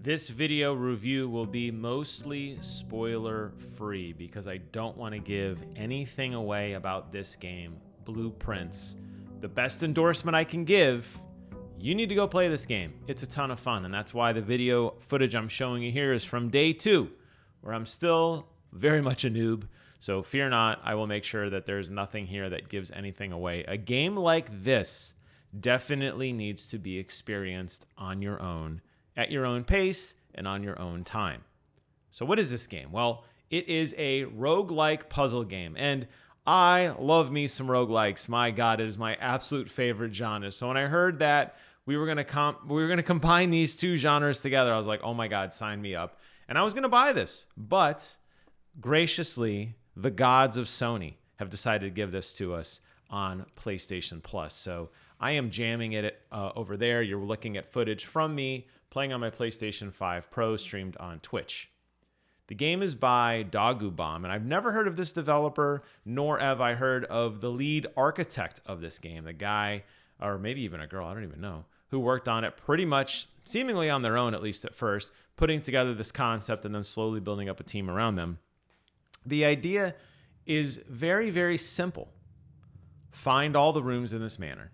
This video review will be mostly spoiler free because I don't want to give anything away about this game, Blueprints. The best endorsement I can give, you need to go play this game. It's a ton of fun, and that's why the video footage I'm showing you here is from day 2, where I'm still very much a noob. So fear not, I will make sure that there's nothing here that gives anything away. A game like this definitely needs to be experienced on your own, at your own pace, and on your own time. So what is this game? Well, it is a roguelike puzzle game, and I love me some roguelikes. My God, it is my absolute favorite genre. So when I heard that we were gonna combine these two genres together, I was like, oh my God, sign me up. And I was gonna buy this, but graciously, the gods of Sony have decided to give this to us on PlayStation Plus. So I am jamming it over there. You're looking at footage from me playing on my PlayStation 5 Pro streamed on Twitch. The game is by Dogubomb, and I've never heard of this developer, nor have I heard of the lead architect of this game, the guy, or maybe even a girl, I don't even know, who worked on it pretty much seemingly on their own, at least at first, putting together this concept and then slowly building up a team around them. The idea is very, very simple. Find all the rooms in this manner.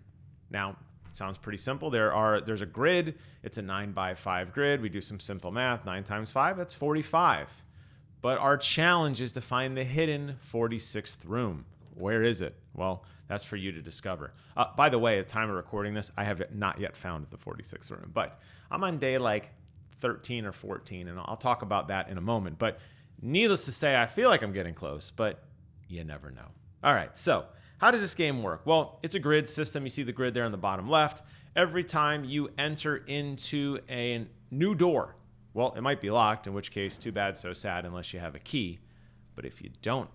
Now, it sounds pretty simple. There's a grid. It's a 9x5 grid. We do some simple math. 9 times 5, that's 45. But our challenge is to find the hidden 46th room. Where is it? Well, that's for you to discover. By the way, at the time of recording this, I have not yet found the 46th room. But I'm on day like 13 or 14, and I'll talk about that in a moment. But needless to say, I feel like I'm getting close, but you never know. All right, so how does this game work? Well, it's a grid system. You see the grid there on the bottom left. Every time you enter into a new door, well, it might be locked, in which case, too bad, so sad, unless you have a key. But if you don't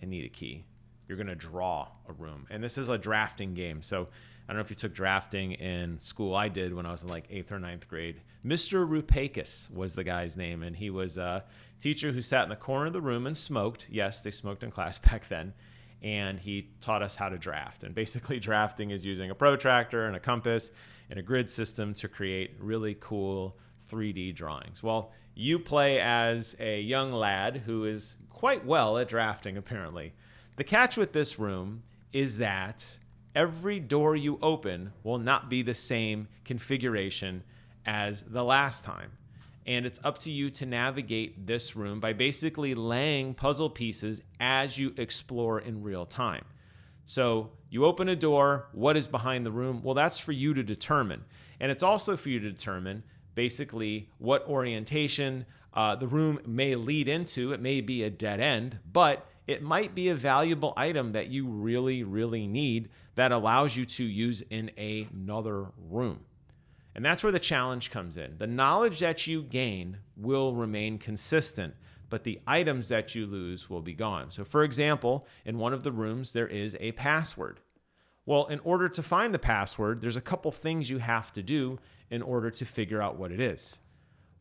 need a key, you're going to draw a room. And this is a drafting game. So I don't know if you took drafting in school. I did when I was in like 8th or 9th grade. Mr. Rupakis was the guy's name, and he was a teacher who sat in the corner of the room and smoked. Yes, they smoked in class back then. And he taught us how to draft. And basically drafting is using a protractor and a compass and a grid system to create really cool 3D drawings. Well, you play as a young lad who is quite well at drafting, apparently. The catch with this room is that every door you open will not be the same configuration as the last time. And it's up to you to navigate this room by basically laying puzzle pieces as you explore in real time. So you open a door, what is behind the room? Well, that's for you to determine. And it's also for you to determine basically what orientation the room may lead into. It may be a dead end, but it might be a valuable item that you really, really need that allows you to use in another room. And that's where the challenge comes in. The knowledge that you gain will remain consistent, but the items that you lose will be gone. So for example, in one of the rooms, there is a password. Well, in order to find the password, there's a couple things you have to do in order to figure out what it is.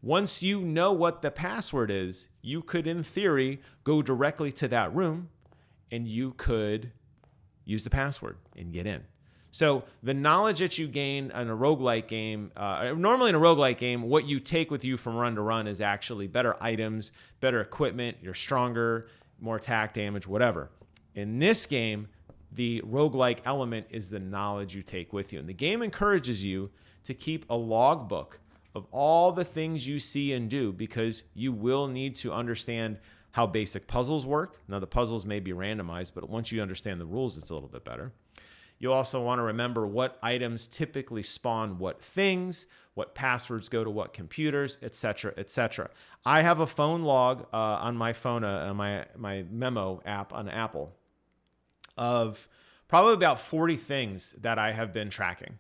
Once you know what the password is, you could, in theory, go directly to that room and you could use the password and get in. So the knowledge that you gain in a roguelike game, normally in a roguelike game, what you take with you from run to run is actually better items, better equipment, you're stronger, more attack damage, whatever. In this game, the roguelike element is the knowledge you take with you. And the game encourages you to keep a logbook of all the things you see and do because you will need to understand how basic puzzles work. Now, the puzzles may be randomized, but once you understand the rules, it's a little bit better. You'll also want to remember what items typically spawn what things, what passwords go to what computers, etc., etc. I have a phone log on my phone, my memo app on Apple, of probably about 40 things that I have been tracking,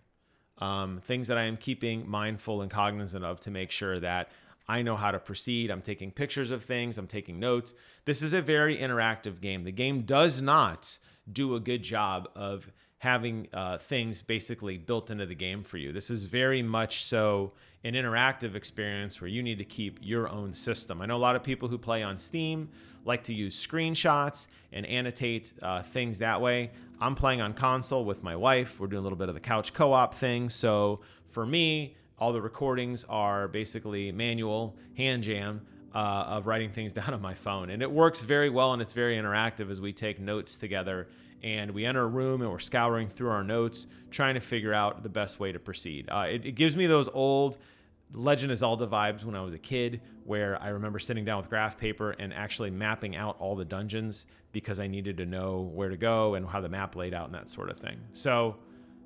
things that I am keeping mindful and cognizant of to make sure that I know how to proceed. I'm taking pictures of things. I'm taking notes. This is a very interactive game. The game does not do a good job of having things basically built into the game for you. This is very much so an interactive experience where you need to keep your own system. I know a lot of people who play on Steam like to use screenshots and annotate things that way. I'm playing on console with my wife. We're doing a little bit of the couch co-op thing. So for me, All the recordings are basically manual, hand jam, of writing things down on my phone. And it works very well, and it's very interactive as we take notes together. And we enter a room and we're scouring through our notes, trying to figure out the best way to proceed. It gives me those old Legend of Zelda vibes when I was a kid, where I remember sitting down with graph paper and actually mapping out all the dungeons because I needed to know where to go and how the map laid out and that sort of thing. So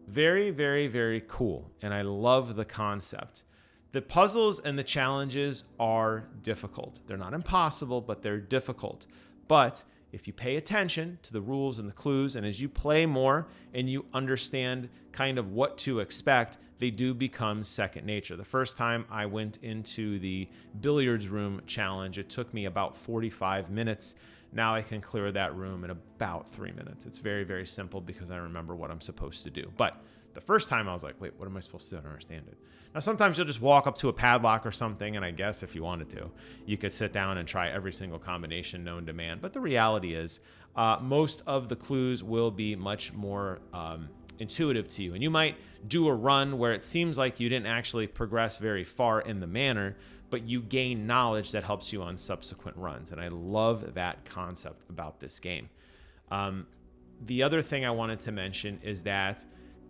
very, very, very cool. And I love the concept. The puzzles and the challenges are difficult. They're not impossible, but they're difficult. But if you pay attention to the rules and the clues, and as you play more and you understand kind of what to expect, they do become second nature. The first time I went into the billiards room challenge, it took me about 45 minutes. Now I can clear that room in about 3 minutes. It's very, very simple because I remember what I'm supposed to do. But the first time I was like, wait, what am I supposed to do? I don't understand it. Now, sometimes you'll just walk up to a padlock or something, and I guess if you wanted to, you could sit down and try every single combination known to man. But the reality is, most of the clues will be much more intuitive to you. And you might do a run where it seems like you didn't actually progress very far in the manner, but you gain knowledge that helps you on subsequent runs. And I love that concept about this game. The other thing I wanted to mention is that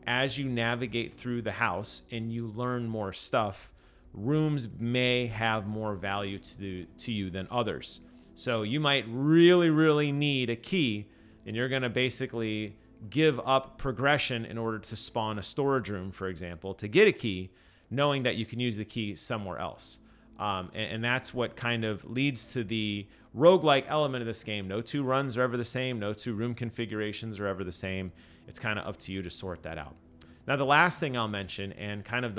as you navigate through the house and you learn more stuff, rooms may have more value to you than others. So you might really, really need a key, and you're going to basically give up progression in order to spawn a storage room, for example, to get a key, knowing that you can use the key somewhere else. And that's what kind of leads to the roguelike element of this game. No two runs are ever the same. No two room configurations are ever the same. It's kind of up to you to sort that out. Now, the last thing I'll mention, and kind of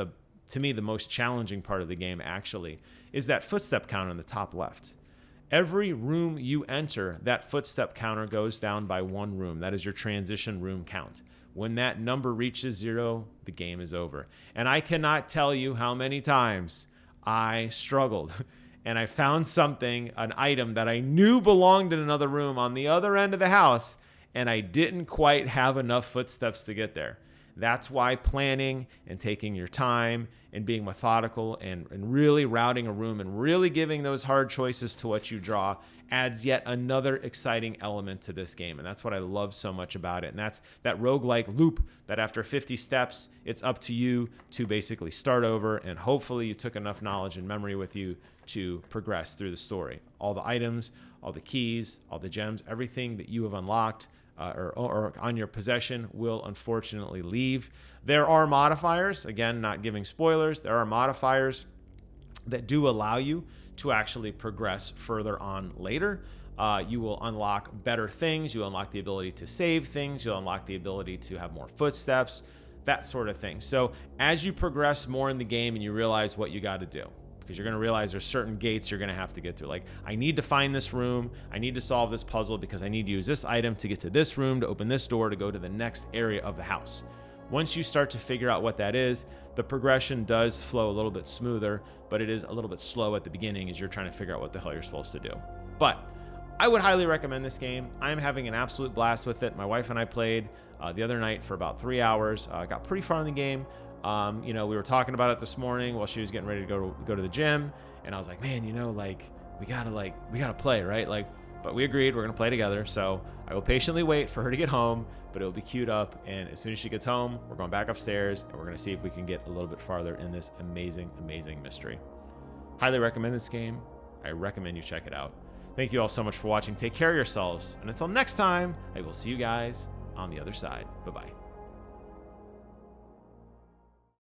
to me, the most challenging part of the game actually, is that footstep counter on the top left. Every room you enter, that footstep counter goes down by 1 room. That is your transition room count. When that number reaches 0, the game is over. And I cannot tell you how many times I struggled and I found something, an item that I knew belonged in another room on the other end of the house, and I didn't quite have enough footsteps to get there. That's why planning and taking your time and being methodical and really routing a room and really giving those hard choices to what you draw adds yet another exciting element to this game. And that's what I love so much about it. And that's that roguelike loop that after 50 steps, it's up to you to basically start over. And hopefully you took enough knowledge and memory with you to progress through the story. All the items, all the keys, all the gems, everything that you have unlocked or on your possession will unfortunately leave. There are modifiers, again, not giving spoilers, there are modifiers that do allow you to actually progress further on later. You will unlock better things, you unlock the ability to save things, you'll unlock the ability to have more footsteps, that sort of thing. So as you progress more in the game and you realize what you got to do, because you're going to realize there's certain gates you're going to have to get through. Like, I need to find this room. I need to solve this puzzle because I need to use this item to get to this room, to open this door, to go to the next area of the house. Once you start to figure out what that is, the progression does flow a little bit smoother, but it is a little bit slow at the beginning as you're trying to figure out what the hell you're supposed to do. But I would highly recommend this game. I'm having an absolute blast with it. My wife and I played the other night for about 3 hours. Got pretty far in the game. We were talking about it this morning while she was getting ready to go to the gym, and I was like, man, we gotta play, right? But we agreed we're gonna play together. So I will patiently wait for her to get home, but it'll be queued up, and as soon as she gets home, we're going back upstairs and we're gonna see if we can get a little bit farther in this amazing, amazing mystery. Highly recommend this game. I recommend you check it out. Thank you all so much for watching. Take care of yourselves, and until next time, I will see you guys on the other side. Bye-bye.